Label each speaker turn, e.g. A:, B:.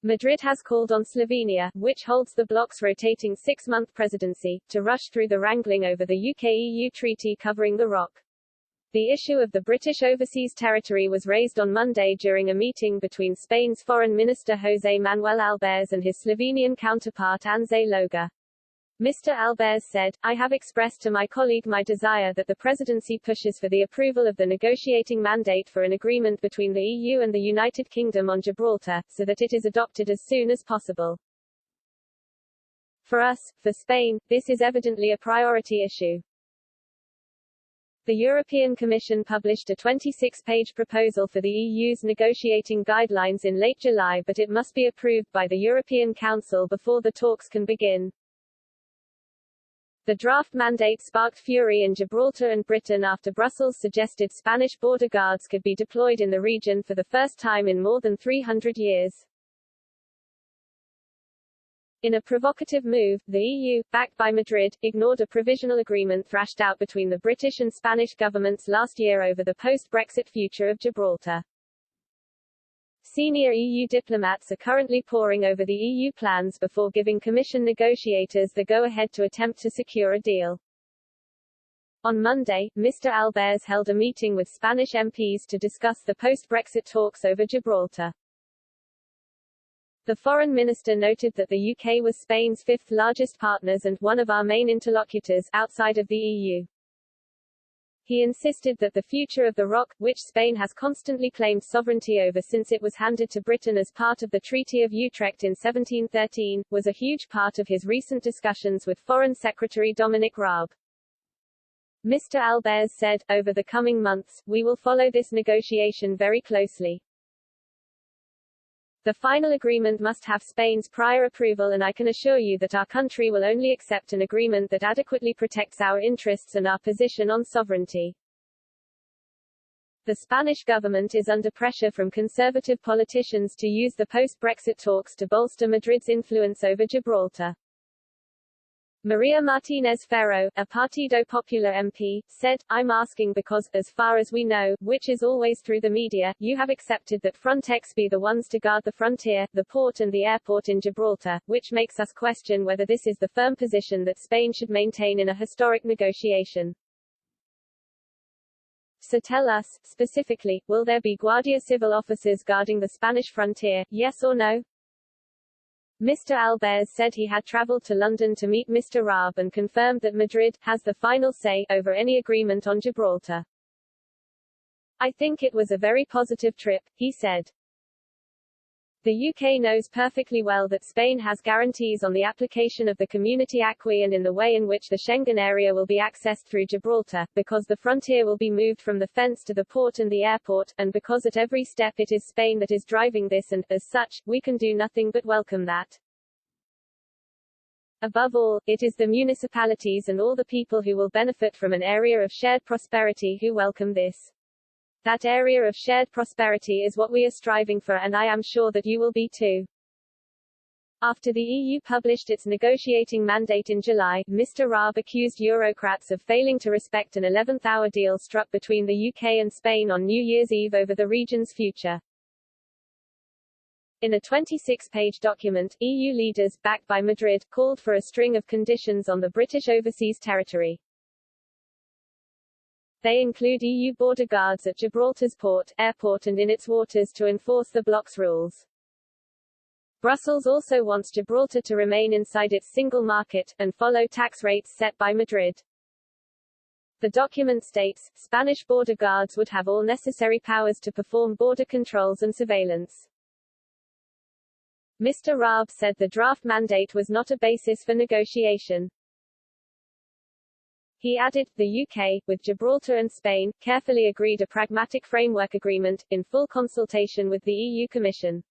A: Madrid has called on Slovenia, which holds the bloc's rotating six-month presidency, to rush through the wrangling over the UK-EU treaty covering the ROC. The issue of the British overseas territory was raised on Monday during a meeting between Spain's Foreign Minister José Manuel Albers and his Slovenian counterpart Anje Loga. Mr. Albers said, "I have expressed to my colleague my desire that the presidency pushes for the approval of the negotiating mandate for an agreement between the EU and the United Kingdom on Gibraltar, so that it is adopted as soon as possible. For us, for Spain, this is evidently a priority issue." The European Commission published a 26-page proposal for the EU's negotiating guidelines in late July, but it must be approved by the European Council before the talks can begin. The draft mandate sparked fury in Gibraltar and Britain after Brussels suggested Spanish border guards could be deployed in the region for the first time in more than 300 years. In a provocative move, the EU, backed by Madrid, ignored a provisional agreement thrashed out between the British and Spanish governments last year over the post-Brexit future of Gibraltar. Senior EU diplomats are currently poring over the EU plans before giving Commission negotiators the go-ahead to attempt to secure a deal. On Monday, Mr. Albers held a meeting with Spanish MPs to discuss the post-Brexit talks over Gibraltar. The foreign minister noted that the UK was Spain's fifth largest partners and one of our main interlocutors outside of the EU. He insisted that the future of the ROC, which Spain has constantly claimed sovereignty over since it was handed to Britain as part of the Treaty of Utrecht in 1713, was a huge part of his recent discussions with Foreign Secretary Dominic Raab. Mr. Albers said, "Over the coming months, we will follow this negotiation very closely. The final agreement must have Spain's prior approval, and I can assure you that our country will only accept an agreement that adequately protects our interests and our position on sovereignty." The Spanish government is under pressure from conservative politicians to use the post-Brexit talks to bolster Madrid's influence over Gibraltar. Maria Martínez Ferro, a Partido Popular MP, said, "I'm asking because, as far as we know, which is always through the media, you have accepted that Frontex be the ones to guard the frontier, the port and the airport in Gibraltar, which makes us question whether this is the firm position that Spain should maintain in a historic negotiation. So tell us, specifically, will there be Guardia Civil officers guarding the Spanish frontier, yes or no?" Mr. Albers said he had travelled to London to meet Mr. Raab and confirmed that Madrid has the final say over any agreement on Gibraltar. "I think it was a very positive trip," he said. The UK knows perfectly well that Spain has guarantees on the application of the Community Acquis and in the way in which the Schengen area will be accessed through Gibraltar, because the frontier will be moved from the fence to the port and the airport, and because at every step it is Spain that is driving this and, as such, we can do nothing but welcome that. Above all, it is the municipalities and all the people who will benefit from an area of shared prosperity who welcome this. That area of shared prosperity is what we are striving for, and I am sure that you will be too." After the EU published its negotiating mandate in July, Mr. Raab accused Eurocrats of failing to respect an 11th-hour deal struck between the UK and Spain on New Year's Eve over the region's future. In a 26-page document, EU leaders, backed by Madrid, called for a string of conditions on the British overseas territory. They include EU border guards at Gibraltar's port, airport and in its waters to enforce the bloc's rules. Brussels also wants Gibraltar to remain inside its single market, and follow tax rates set by Madrid. The document states, Spanish border guards would have all necessary powers to perform border controls and surveillance. Mr. Raab said the draft mandate was not a basis for negotiation. He added, the UK, with Gibraltar and Spain, carefully agreed a pragmatic framework agreement, in full consultation with the EU Commission.